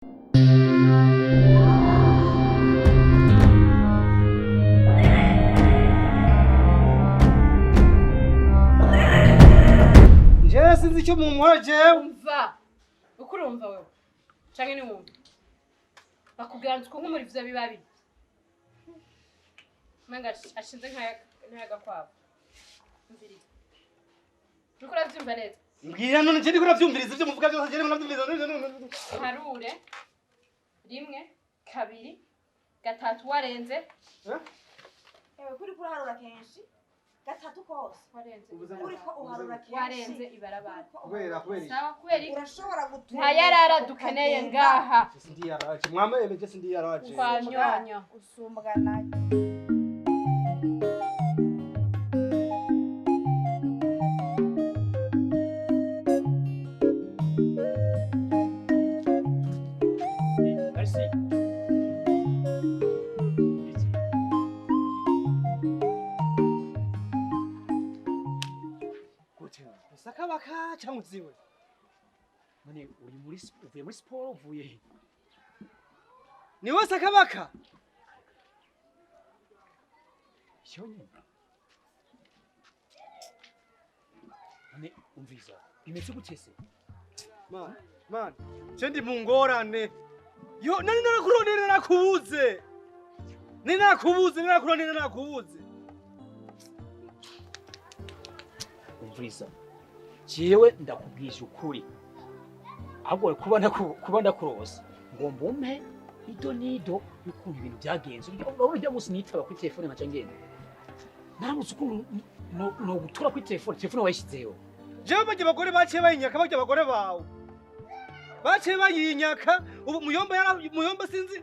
Njye sinzi icyo mumuhoje. Umva. Ukurumva wewe. Canke ni wumva. Bakubwira ntuko nk'umuri vyo bibabi. Manga ashinze nk'ayaga kwabo. Mviriza. Nuko uravyumva neza. Mbwira none nje ndiko navyumviriza ivyo muvuga byose nje navyumviriza. Harure. 1 2 3 warenze. Ewe kuri kurarura kenshi. 3 kose Warenze. Uriko uharura kenshi. Warenze ibarabara. Kubera Sawa kubera urashobora gutura. nta yarara dukeneye ngaha. Sindi yaraje. Mwama emeje sindi yaraje. Kwa nyonyo. Usumbugana. Sakabaka cyangwa uziwe. None uvuye muri siporo uvuye he? Ni we Sakabaka? Shonye. None umviza. Bimeze gute se? Man. Je ndi mu ngorane. Yo nani narakurondera nakubuze. Narakurondera nakubuze. Umviza. Jewe ndakubwije ukuri. Ahubwo kuba ndakurose ngo mbumpe nido yukuntu ibintu byagenze. Urya musi nitaba kuri telefone nkaca ngenda. Naramutse ukuntu no gutura kuri telefone wayishizeho. Jewe baje bagore baciye bayinyaka baje bagore bawe. Baciye bayinyaka ubu muyomba sinzi.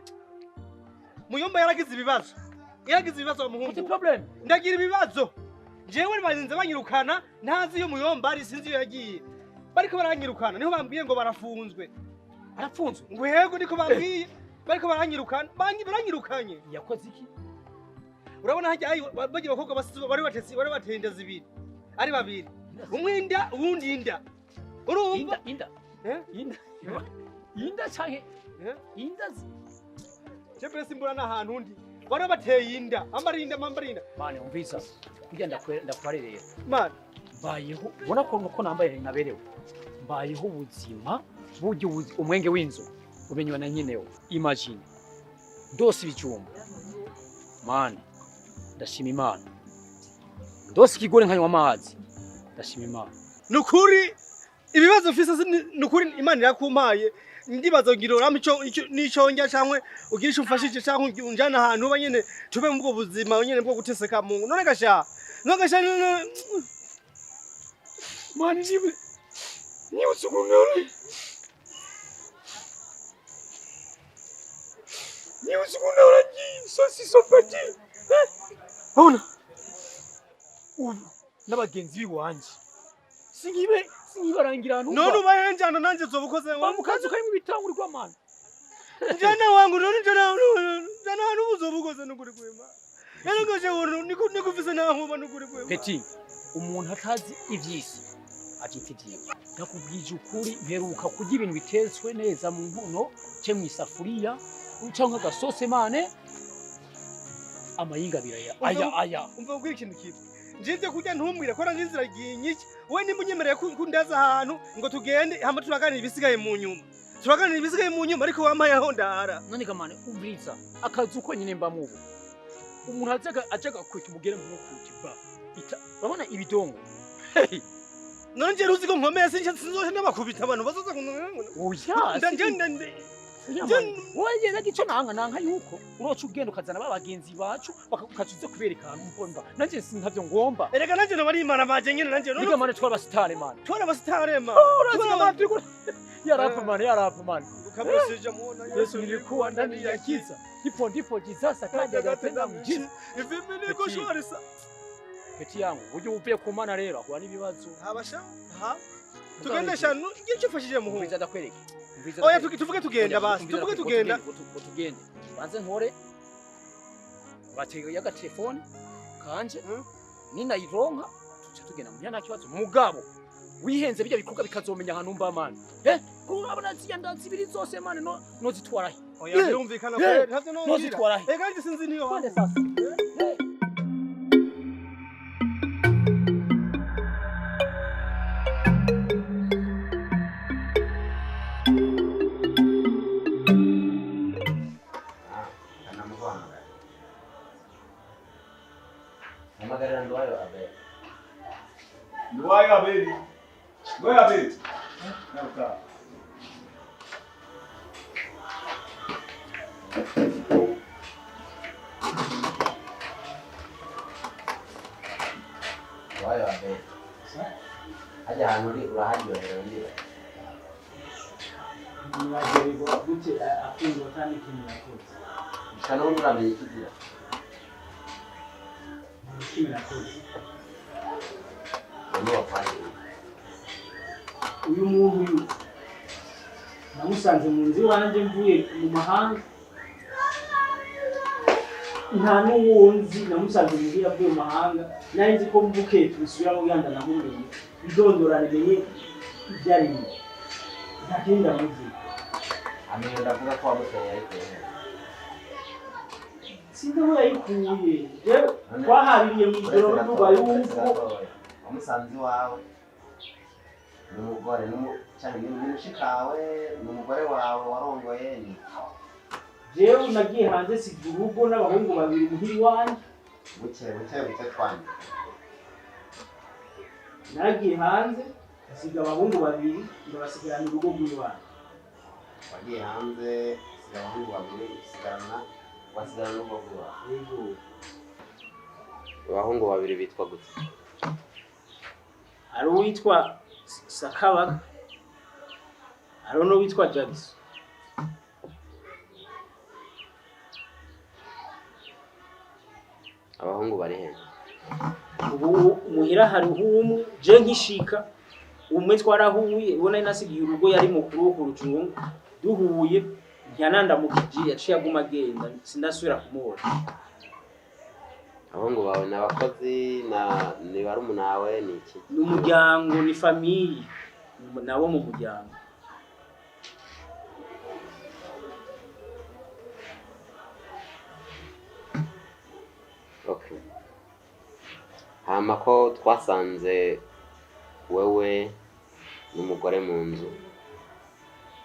Muyomba yaragize ibibazo. Yaragize ibibazo umuhungu. Problem. Ndagira ibibazo. Jewe barinze banyirukana ntazi yo muyomba ari sinzi yo yagiye. Bariko baranyirukana niho bambwiye ngo barafunzwe. Arafunzwe? Ngo yego niko bambwiye. Bariko baranyirukana. Baranyirukanye. Yakoze iki? Urabona hajya bagiye bakobwa bari batenda zibiri. Ari babiri. Umwe inda uwundi inda. Urumva? Inda. Inda canke? Inda. Jewe simbura n'ahantu undi. Bari bateye inda. Ambarinda. Mane umvisa. Kugenda ndakwarerera. Man, mbayeho ubona ko nuko nambaye naberewe. Mbayeho ubuzima buryo umwenge w'inzu umenywa na nyenewe. Imagine. Ndose ibijumba. Man, ndashima Imana. Ndose ikigore nkanywa amazi. Ndashima Imana. Nukuri ibibazo mfise nukuri Imana irakumpaye. Ndibazo ngirora nico njya cyangwe ugirisha umfashije cyangwe unjana ahantu uba nyene tube mu bwo buzima nyene bwo guteseka Mungu. None gasha Mani ni usukunore. Ni usukunore sosi sopati. Ona. N'abagenzi biwanje. Singibarangira ntumba. None ubahenjana nanje zobukoze ngo bamukazi kari mu bitanguri kwa mana. Njana wangu none njana hanu uzobukoze nukuri kwema. Yangoje wono nikufise naho uba nukuri kwema. Peti umuntu atazi ivyisi agita ivyiwe. Nakubwije ukuri mperuka kurya ibintu bitetswe neza mu nkono cye mu isafuriya cyangwa agasose mane amayinga biraya aya umva ubwira ikintu kibi. Njivye kurya ntumbwire ko ranzira ginyiki we nimunyemereye kundaza ahantu ngo tugende hama turaganira ibisigaye mu nyuma. Turaganira ibisigaye mu nyuma ariko wampaye aho ndahara. None gamane umviriza akazi uko nyine mba mubo. Umuntu ajaga kwita umugere mu kuti ba. Babona ibidongo. None nje ruzi ko nkomeye sinzoje n'abakubita abantu bazoza kuntu. Oya. Ndende. Wagenda gico nanka yuko uroca ugenda ukazana babagenzi bacu bakakukacuze kubereka mbomba. Nanje sinkavyo ngomba. Erega nanje no bari imana baje nyene nanje no. Nigamane twabasitare man. Twabasitare man. Yarafa man. Ukamesije muona Yesu nilikuwa ndani ya giza. Ndipo Jesus akaja agatenda mjini. Vipi niko shwari sa. Peti yangu uje uvuye ku mana rero ahura n'ibibazo. Habasha? Ha? Tugendesha ngiye ufashije muhungu. Mbiza ndakwereka. Oya tuvuge tugenda basi. Tuvuge tugenda. Tugende. Banze nkore. Batega yaga telefone kanje. Nina ironka tuca tugenda mu yana kibazo mugabo. wihenze bijya bikuga bikazomenya ahantu mba man urabona ziyanda zibiri zose man no zitwara oya birumvikana ko ntavyo no zitwara ega nje sinzi niyo kwande sasa Magari Nduwayo Abel. Nduwayo Abel. Nduwayo Abel. Nduwayo. Nduwayo Abel. Aja hano uri urahajyohera ndira. Nagerigo gute afungo kandi kintu yakoze. Shano uramenye kigira. Kintu yakoze. Uyu muntu namusanze mu nzi wanje mvuye mu mahanga nta n'uwunzi namusanze mu nzi yavuye mu mahanga nari nzi ko mvuke tubisubira mu Uganda namumenye idondorane menye ibyarimo ntakinda muzi amenye ndavuga ko wamuseye ariko sinzi aho yayikuye twahaririye mu ijoro n'Nduwayo umusanzi wawe n'umugore cyane n'umushikawe n'umugore wawe warongoye ni jewe nagiye hanze siga urugo n'abahungu babiri muhiri wanje buke twanye nagiye hanze siga abahungu babiri ndabasigarana urugo rw'iwanje wagiye hanze siga abahungu babiri wasigarana n'urugo rw'iwawe yego abahungu babiri bitwa gute hari uwitwa Sakabaka hari n'uwitwa Jackson abahungu bari he ubu muhira hari umwe je nkishika umwe twarahuye ubona nasigiye urugo yari mukuru wo kurucungu duhuye nyananda mukiji yaciye aguma agenda sindasubira kumubona abahungu bawe n'abakozi ni barumunawe ni iki n'umuryango ni famille nabo mu muryango okay hama ko twasanze wewe n'umugore mu nzu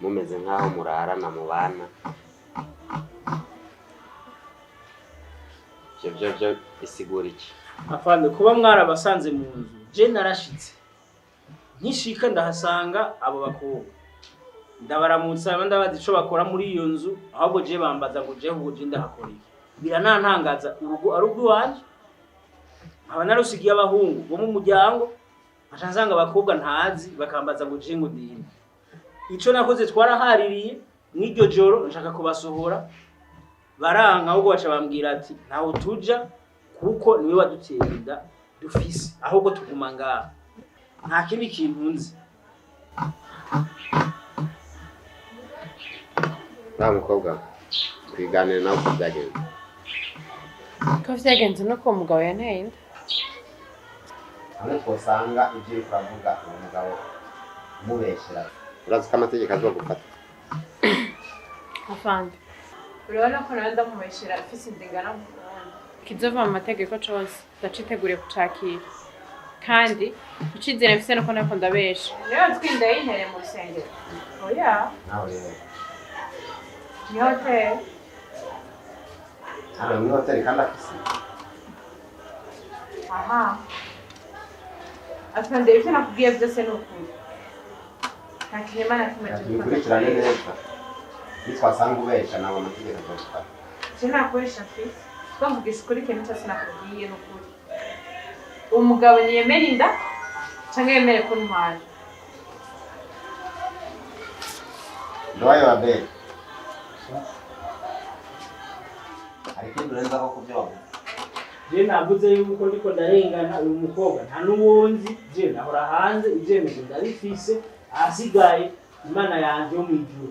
mumeze nkaho murarana mu bana byo bisigura iki afande kuba mwarabasanze mu nzu je narashitse nkishika ndahasanga abo bakobwa ndabaramutsa ndabazi ico bakora muri iyo nzu ahubwo je bambaza ngo je huje ndahakora iki biranantangaza urugo arugwi wanje aba narusigiye abahungu bo mu muryango acanzanga abakobwa ntazi bakambaza ngo je ngo ndinde ico nakoze twarahaririye mw'iryo joro nshaka kubasohora baranka ahubwo baca bambwira ati ntaho tuja kuko niwe wadutenda dufise ahubwo tuguma ngaha nta kindi kintu nzi nta mukobwa twiganire nawe kubyagenze ko vyagenze nuko umugabo yanteye inda hamwe twosanga ibyo uri kuravuga uwo mugabo umubeshyera urazi ko amategeko azogufata afande urabona ko nawe ndamubeshyera afise inda ingana kizova mu mategeko cose ndaciteguriye kucakira kandi ucizere mfise nuko nako ndabesha rero twinda yintere mu rusengero oya nawe rero ni hotel hano ni hoteli kandi afise aha afande ivyo nakubwiye vyose ni ukuri nta kinyoma na kimwe tubikurikirane neza nitwasanga ubesha nawe amategeko azogufata sinakoresha mfise twavugisha ukuri ikintu cyose nakubwiye ni ukuri uwo mugabo niyemera inda canke yemere ko ntwara Nduwayo Abel hari ikindi urenzaho ku byo wavuze je navuze yuko ndiko ndarengana uyu mukobwa nta n'uwunzi je nahora hanze ivyemezo ndabifise ahasigaye imana yanje yo mw'ijuru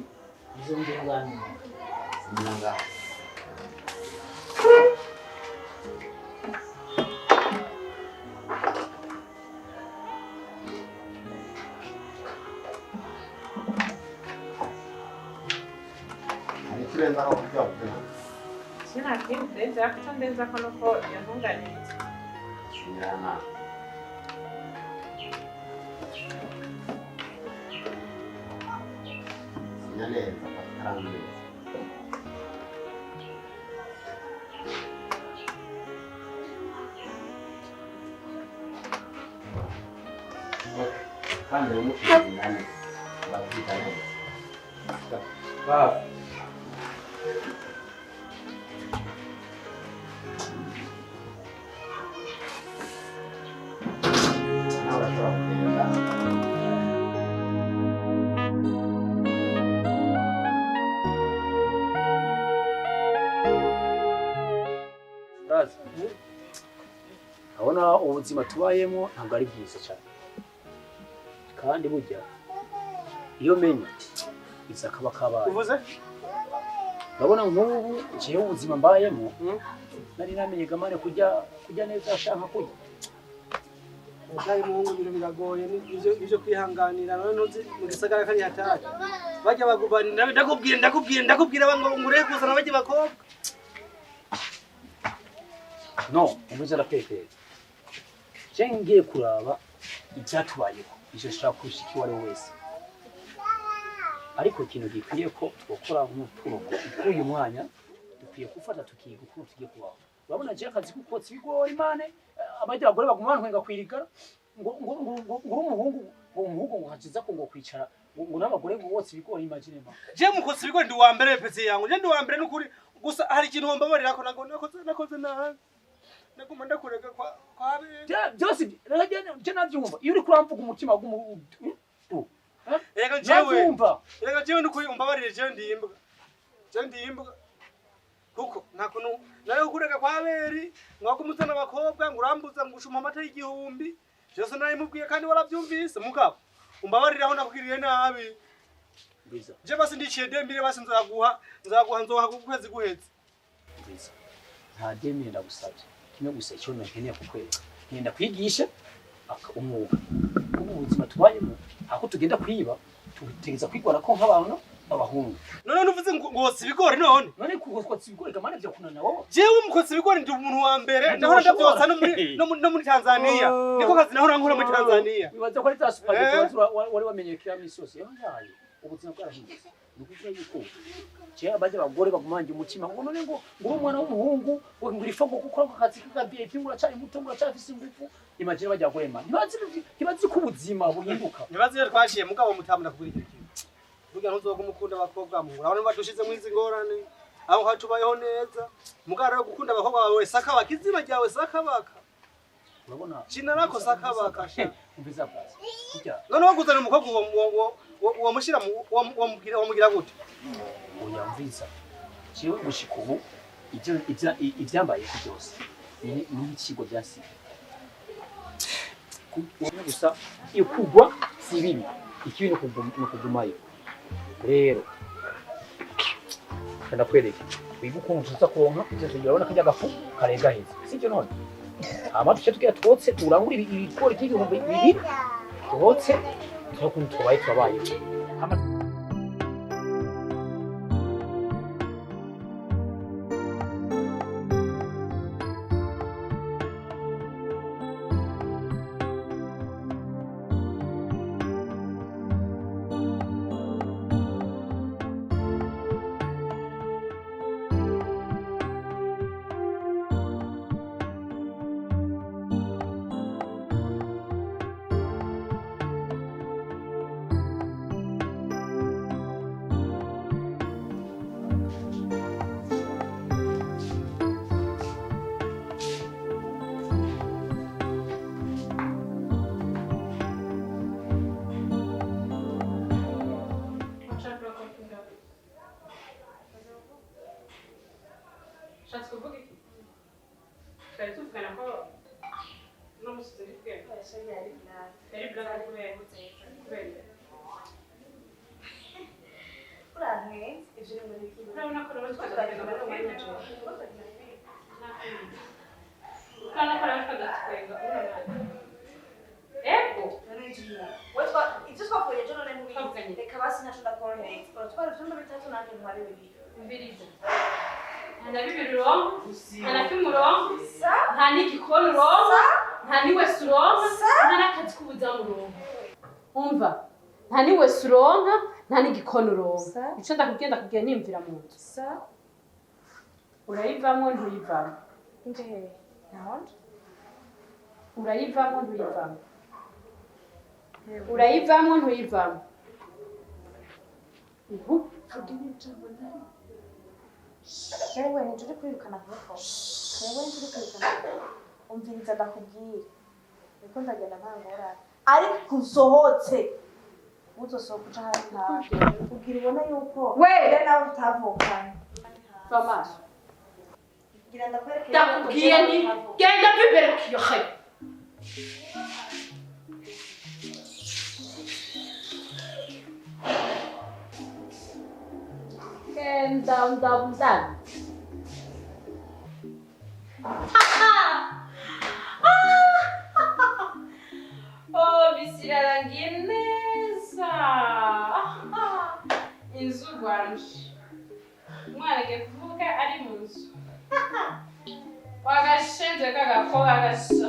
izo ndenganira sinanga ikirenza ko kurya ubuzima sinakindi ariko ndeza ko nuko yantunganiriza sinyana neza akaramu neza kandi umushingane bakwita neza baba nawe urashobora kugenda abona ubuzima tubayemo ntabwo ari bwiza cyane kandi burya iyo menye iza kaba kabaye uvuze urabona nk'ubu jewe ubuzima mbayemo nari namenye gamane kujya neza ashaka kujya Kandi muhungu ibintu biragoye nivyo kwihanganira none ntuzi mu gisagara kari hatari bajya bagubanira ndakubwira bango ngure kuzana bajye bakobwa no umuze arakwekera je ngiye kuraba icyatubayeho ije shaka kushiki wari wese ariko ikintu gikwiye ko twokora nk'uturongo uyu mwanya dukwiye gufata tukiga uko tugiye kubaho urabona je akazi kukotsa ibigori mane abajya bagore baguma bantwenga kwirigara ngo umuhungu ngo hakiza ko ngo kwicara ngo n'abagore ngo botsa ibigori imagine ma je mukotsa ibigori ndi wa mbere pese yangu je ndi wa mbere n'ukuri gusa hari ikintu wombabarira ko nakoze nabi naguma ndakurega kwa byose je navyumva iyo uri kuramvuga umutima w'umuntu Rega jewe n'ukuri umbabarire je ndimbwa kuko ntakuntu nayo kurega kwa Abeli mwakumuzana abakobwa ngurambuza ngushuma amata y'igihumbi byose nayo mubwiye kandi warabyumvise mugabo umbabarire aho nakubwiriye nabi biza je basi ndiciye dembire basi nzoha kukwezi guheze biza nta dembire ndagusabye kimwe gusa cyo nkeneye kukweza ngenda kwigisha umwuga ubu ubuzima tubayemo ako tugenda kwiba tutegeza kwigora ko nk'abantu babahungu none nuvuze ngose ibigori none kugotsa ibigori kamane byo kunana wowe jewe umukotsa ibigori ndi umuntu wa mbere ndahora ndabyotsa no muri Tanzania niko kazi nahora nkora muri Tanzania wibaza ko ari za supermarket wari wamenye kira misosi yahaye ubuzima bwarahindutse nukugira yuko je abaje bagore bagumanje umutima ngo none ngo umwana w'umuhungu ngo irifa ngo gukora akazi k'agabiye pingura cyane muto ngo cyafise ingufu imagine bajya gorema ntibazi ko ubuzima buhinduka nibazi rero twashiye mugabo mutamuna kubira icyo kintu burya ntuzoga umukunda abakobwa mu urabona badushize mu izi ngorane aho hatubayeho neza mugara yo gukunda abakobwa bawe sakabaka izina ryawe sakabaka urabona china nako sakabaka umviza basi kujya none waguzana umukobwa uwo mushira wamugira gute oya mviza jewe gushika ubu ibyambaye byose ni ikigo byasi gusa ikugwa si bibi ikibi no kugumayo rero kandi kwereka wiga ukuntu tuza konka byose urabona kajya gafu karega heza sibyo none amaduce tugiye twotse turangura ibikori cy'ibihumbi bibiri twotse cyo kuntu tubaye Umviriza. Nta bibiri uronka, nta na kimwe uronka, nta n'igikoni uronka, nta n'iwese uronka, nta n'akazi k'ubuzamu uronka. Umva, nta n'iwese uronka, nta n'igikoni uronka. Ico ndakubwiye nimvira mu nzu. Urayivamwo ntuyivamwo? Nje hehe? Nahonje? Urayivamwo ntuyivamwo? Urayivamwo ntuyivamwo? Wewe ntituri kwirukana hepfo. Wewe ntituri kwirukana. Umviriza ndakubwira. Niko ndagenda ntangora. Ariko usohotse. Uzosohoka uca hasi ntawe. Ubwira ubona yuko Wewe nawe utavukana. Famaso. Ngira ndakwereke. Ndakubwiye ni genda bibere kiyohe. Down. Oh, bisirarangiye neza. Inzu rwanje. Umwana agiye kuvuka ari mu nzu. Wagashenze kagakobwa gasa.